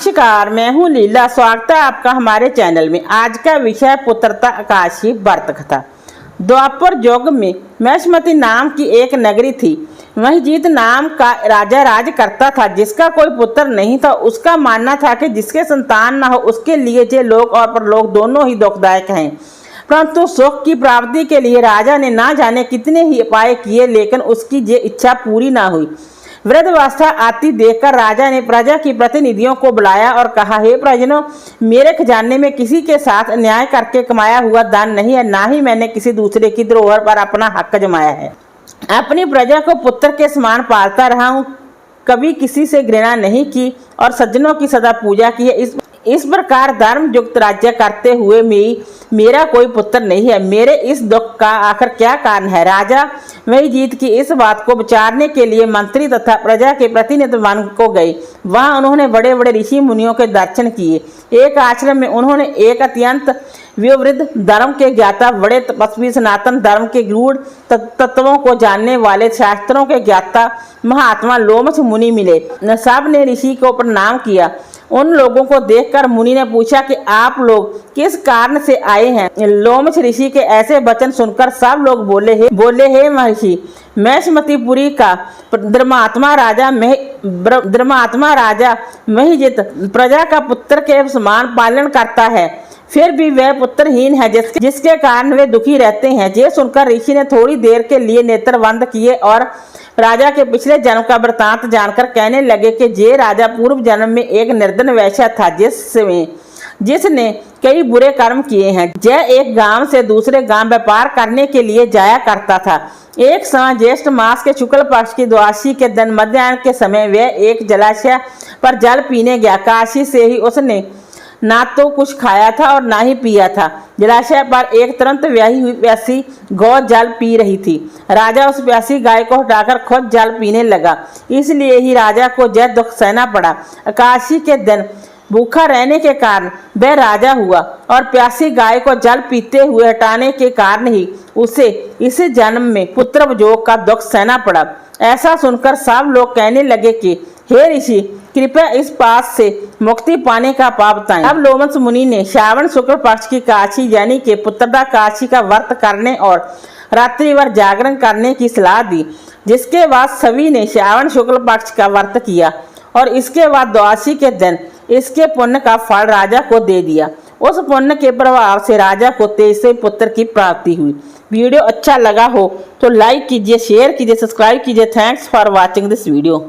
नमस्कार, मैं हूँ लीला। स्वागत है आपका हमारे चैनल में। आज का विषय पुत्रता आकाशीय व्रत कथा। द्वापर युग में महिष्मति नाम की एक नगरी थी। महिजीत नाम का राजा राज करता था, जिसका कोई पुत्र नहीं था। उसका मानना था कि जिसके संतान न हो उसके लिए ये लोक और परलोक दोनों ही दुखदायक हैं। परंतु सुख की प्राप्ति के लिए राजा ने ना जाने कितने ही उपाय किए, लेकिन उसकी ये इच्छा पूरी ना हुई। वृद्धावस्था आती देखकर राजा ने प्रजा की प्रतिनिधियों को बुलाया और कहा, हे प्रजनों, मेरे खजाने में किसी के साथ अन्याय करके कमाया हुआ दान नहीं है, ना ही मैंने किसी दूसरे की धरोहर पर अपना हक जमाया है। अपनी प्रजा को पुत्र के समान पालता रहा हूँ, कभी किसी से घृणा नहीं की और सज्जनों की सदा पूजा की है। इस प्रकार धर्म युक्त राज्य करते हुए मेरा कोई पुत्र नहीं है। मेरे इस दुख का आखिर क्या कारण है? राजा महिजीत की इस बात को विचारने के लिए मंत्री तथा प्रजा के प्रतिनिधि वन को गए। वहां उन्होंने बड़े बड़े ऋषि मुनियों के दर्शन किए। एक आश्रम में उन्होंने एक अत्यंत विवृद्ध धर्म के ज्ञाता, बड़े तपस्वी, सनातन धर्म के गूढ़ तत्वों को जानने वाले, शास्त्रों के ज्ञाता महात्मा लोमश मुनि मिले। सब ने ऋषि को प्रणाम किया। उन लोगों को देखकर मुनि ने पूछा कि आप लोग किस कारण से आए हैं? लोमश ऋषि के ऐसे वचन सुनकर सब लोग बोले, हे महर्षि, महिष्मतिपुरी का धर्मात्मा राजा महिजीत प्रजा का पुत्र के समान पालन करता है, फिर भी वह पुत्रहीन है, जिसके कारण वे दुखी रहते हैं। ये सुनकर ऋषि ने थोड़ी देर के लिए नेत्र बंद किए और राजा के पिछले जन्म का वृतांत जानकर कहने लगे कि ये राजा पूर्व जन्म में एक निर्धन वैश्य था, जिसने कई बुरे कर्म किए हैं। यह एक गांव से दूसरे गांव व्यापार करने के लिए जाया करता था। एक समय ज्येष्ठ मास के शुक्ल पक्ष की द्वादशी के दिन मध्याह्न के समय वह एक जलाशय पर जल पीने गया। काशी से ही उसने ना तो कुछ खाया था और ना ही पिया था। जलाशय पर एक तुरंत ब्याही हुई प्यासी गौ जल पी रही थी। राजा उस प्यासी गाय को हटाकर खुद जल पीने लगा। इसलिए ही राजा को यह दुख सहना पड़ा। एकादशी के दिन भूखा रहने के कारण वह राजा हुआ और प्यासी गाय को जल पीते हुए हटाने के कारण ही उसे इस जन्म में पुत्र वियोग का दुख सहना पड़ा। ऐसा सुनकर सब लोग कहने लगे कि हे ऋषि, कृपया इस पाप से मुक्ति पाने का उपाय बताएं। अब लोमश मुनि ने श्रावण शुक्ल पक्ष की काशी यानी कि पुत्रदा काशी का व्रत करने और रात्रि भर जागरण करने की सलाह दी, जिसके बाद सभी ने श्रावण शुक्ल पक्ष का व्रत किया और इसके बाद द्वादशी के दिन इसके पुण्य का फल राजा को दे दिया। उस पुण्य के प्रभाव से राजा को तेजस्वी पुत्र की प्राप्ति हुई। वीडियो अच्छा लगा हो तो लाइक कीजिए, शेयर कीजिए, सब्सक्राइब कीजिए। Thanks for watching this video.